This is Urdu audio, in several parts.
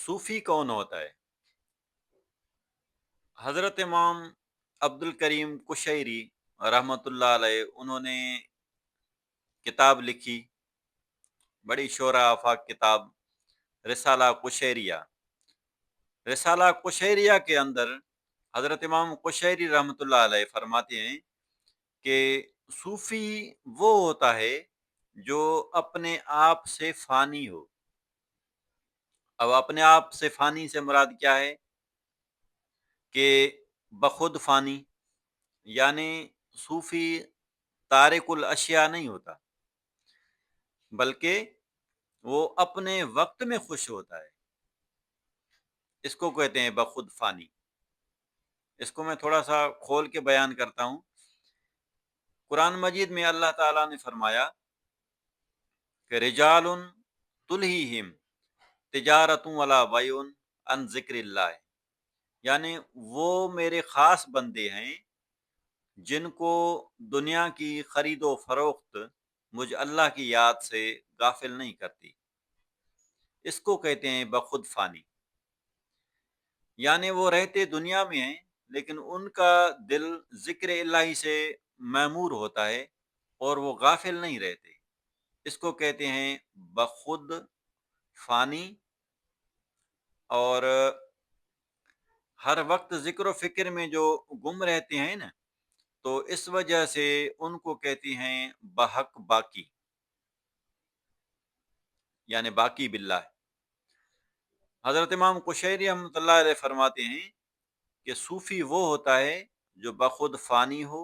صوفی کون ہوتا ہے؟ حضرت امام عبد الکریم کشیری رحمۃ اللہ علیہ، انہوں نے کتاب لکھی، بڑی شعرا آفاق کتاب، رسالہ کشیریہ۔ رسالہ کشیریہ کے اندر حضرت امام کشیری رحمۃ اللہ علیہ فرماتے ہیں کہ صوفی وہ ہوتا ہے جو اپنے آپ سے فانی ہو۔ اب اپنے آپ سے فانی سے مراد کیا ہے؟ کہ بخود فانی، یعنی صوفی تارک الاشیاء نہیں ہوتا، بلکہ وہ اپنے وقت میں خوش ہوتا ہے، اس کو کہتے ہیں بخود فانی۔ اس کو میں تھوڑا سا کھول کے بیان کرتا ہوں۔ قرآن مجید میں اللہ تعالیٰ نے فرمایا کہ رجال تلہیہم تجارت ولا بیع عن ذکر اللہ، یعنی وہ میرے خاص بندے ہیں جن کو دنیا کی خرید و فروخت مجھ اللہ کی یاد سے غافل نہیں کرتی، اس کو کہتے ہیں بخود فانی۔ یعنی وہ رہتے دنیا میں ہیں لیکن ان کا دل ذکر الہی سے معمور ہوتا ہے اور وہ غافل نہیں رہتے، اس کو کہتے ہیں بخود فانی۔ اور ہر وقت ذکر و فکر میں جو گم رہتے ہیں نا، تو اس وجہ سے ان کو کہتی ہیں بحق باقی، یعنی باقی باللہ۔ حضرت امام قشیری رحمۃ اللہ علیہ فرماتے ہیں کہ صوفی وہ ہوتا ہے جو بخود فانی ہو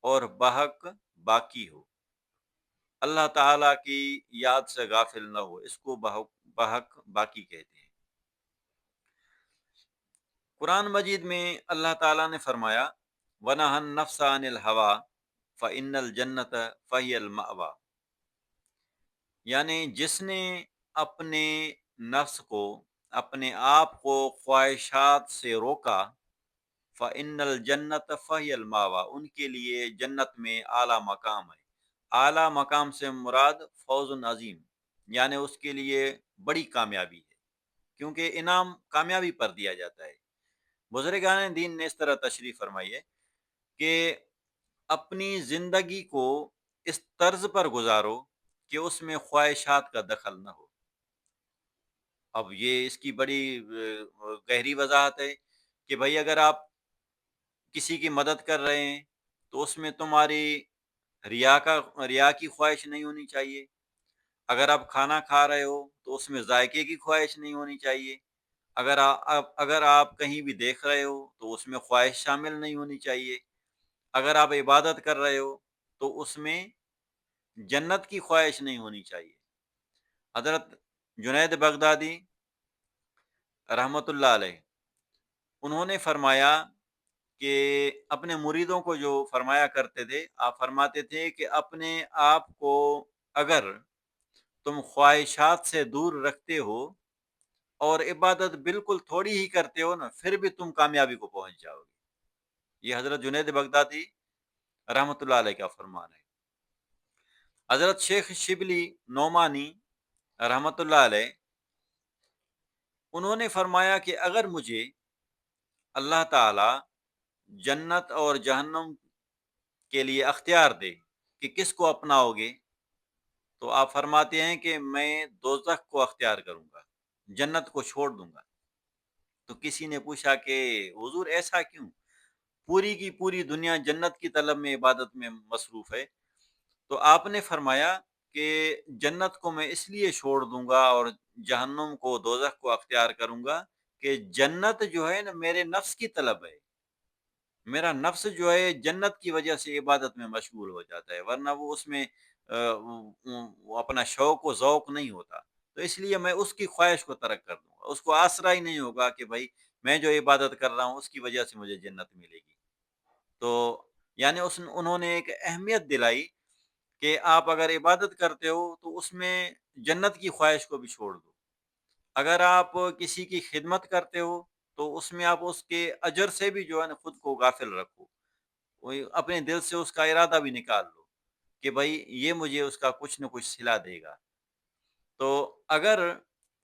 اور بحق باقی ہو، اللہ تعالیٰ کی یاد سے غافل نہ ہو، اس کو بحق باقی کہتے ہیں۔ قرآن مجید میں اللہ تعالیٰ نے فرمایا وَنَهَا النَّفْسَ عَنِ الْهَوَىٰ فَإِنَّ الْجَنَّةَ فَهِيَ الْمَأْوَىٰ، یعنی جس نے اپنے نفس کو، اپنے آپ کو خواہشات سے روکا، فَإِنَّ الْجَنَّةَ فَهِيَ الْمَأْوَىٰ، ان کے لیے جنت میں اعلیٰ مقام ہے۔ اعلیٰ مقام سے مراد فوز عظیم، یعنی اس کے لیے بڑی کامیابی ہے، کیونکہ انعام کامیابی پر دیا جاتا ہے۔ بزرگان دین نے اس طرح تشریح فرمائی ہے کہ اپنی زندگی کو اس طرز پر گزارو کہ اس میں خواہشات کا دخل نہ ہو۔ اب یہ اس کی بڑی گہری وضاحت ہے کہ بھائی اگر آپ کسی کی مدد کر رہے ہیں تو اس میں تمہاری ریا کی خواہش نہیں ہونی چاہیے۔ اگر آپ کھانا کھا رہے ہو تو اس میں ذائقے کی خواہش نہیں ہونی چاہیے۔ اگر آپ کہیں بھی دیکھ رہے ہو تو اس میں خواہش شامل نہیں ہونی چاہیے۔ اگر آپ عبادت کر رہے ہو تو اس میں جنت کی خواہش نہیں ہونی چاہیے۔ حضرت جنید بغدادی رحمۃ اللہ علیہ، انہوں نے فرمایا کہ اپنے مریدوں کو جو فرمایا کرتے تھے، آپ فرماتے تھے کہ اپنے آپ کو اگر تم خواہشات سے دور رکھتے ہو اور عبادت بالکل تھوڑی ہی کرتے ہو نا، پھر بھی تم کامیابی کو پہنچ جاؤ گے۔ یہ حضرت جنید بغدادی رحمۃ اللہ علیہ کا فرمان ہے۔ حضرت شیخ شبلی نعمانی رحمۃ اللہ علیہ، انہوں نے فرمایا کہ اگر مجھے اللہ تعالی جنت اور جہنم کے لیے اختیار دے کہ کس کو اپناؤ گے، تو آپ فرماتے ہیں کہ میں دوزخ کو اختیار کروں گا، جنت کو چھوڑ دوں گا۔ تو کسی نے پوچھا کہ حضور ایسا کیوں؟ پوری کی پوری دنیا جنت کی طلب میں، عبادت میں مصروف ہے۔ تو آپ نے فرمایا کہ جنت کو میں اس لیے چھوڑ دوں گا اور جہنم کو، دوزخ کو اختیار کروں گا کہ جنت جو ہے نا میرے نفس کی طلب ہے، میرا نفس جو ہے جنت کی وجہ سے عبادت میں مشغول ہو جاتا ہے، ورنہ وہ اس میں وہ اپنا شوق و ذوق نہیں ہوتا۔ تو اس لیے میں اس کی خواہش کو ترک کر دوں گا، اس کو آسرا ہی نہیں ہوگا کہ بھائی میں جو عبادت کر رہا ہوں اس کی وجہ سے مجھے جنت ملے گی۔ تو یعنی انہوں نے ایک اہمیت دلائی کہ آپ اگر عبادت کرتے ہو تو اس میں جنت کی خواہش کو بھی چھوڑ دو۔ اگر آپ کسی کی خدمت کرتے ہو تو اس میں آپ اس کے اجر سے بھی جو ہے نا خود کو غافل رکھو، اپنے دل سے اس کا ارادہ بھی نکال لو کہ بھائی یہ مجھے اس کا کچھ نہ کچھ صلہ دے گا۔ تو اگر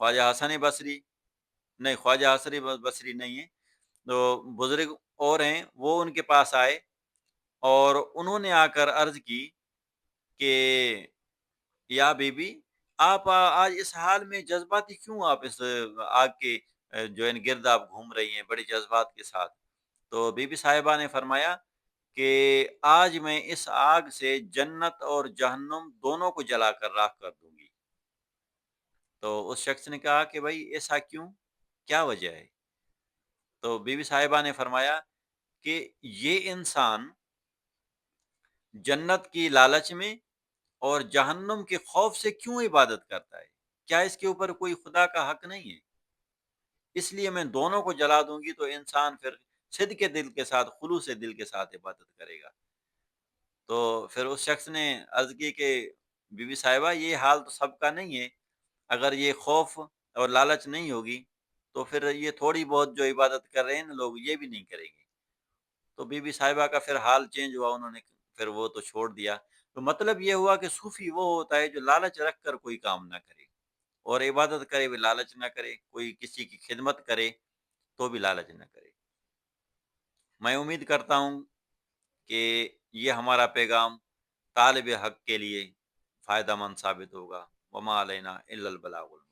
خواجہ حسن بصری نہیں، خواجہ حسن بصری نہیں ہے، تو بزرگ اور ہیں، وہ ان کے پاس آئے اور انہوں نے آ کر عرض کی کہ یا بی بی، آپ آج اس حال میں جذباتی کیوں، آپ اس آگ کے جو ان گرد آپ گھوم رہی ہیں بڑے جذبات کے ساتھ؟ تو بی بی صاحبہ نے فرمایا کہ آج میں اس آگ سے جنت اور جہنم دونوں کو جلا کر راکھ کر دوں گی۔ تو اس شخص نے کہا کہ بھائی ایسا کیوں؟ کیا وجہ ہے؟ تو بی بی صاحبہ نے فرمایا کہ یہ انسان جنت کی لالچ میں اور جہنم کے خوف سے کیوں عبادت کرتا ہے؟ کیا اس کے اوپر کوئی خدا کا حق نہیں ہے؟ اس لیے میں دونوں کو جلا دوں گی، تو انسان پھر صدق کے دل کے ساتھ، خلوص دل کے ساتھ عبادت کرے گا۔ تو پھر اس شخص نے عرض کی کہ بی بی صاحبہ، یہ حال تو سب کا نہیں ہے، اگر یہ خوف اور لالچ نہیں ہوگی تو پھر یہ تھوڑی بہت جو عبادت کر رہے ہیں نا لوگ، یہ بھی نہیں کریں گے۔ تو بی بی صاحبہ کا پھر حال چینج ہوا، انہوں نے پھر وہ تو چھوڑ دیا۔ تو مطلب یہ ہوا کہ صوفی وہ ہوتا ہے جو لالچ رکھ کر کوئی کام نہ کرے، اور عبادت کرے بھی لالچ نہ کرے، کوئی کسی کی خدمت کرے تو بھی لالچ نہ کرے۔ میں امید کرتا ہوں کہ یہ ہمارا پیغام طالب حق کے لیے فائدہ مند ثابت ہوگا۔ وما علینا الا البلاغ المبین۔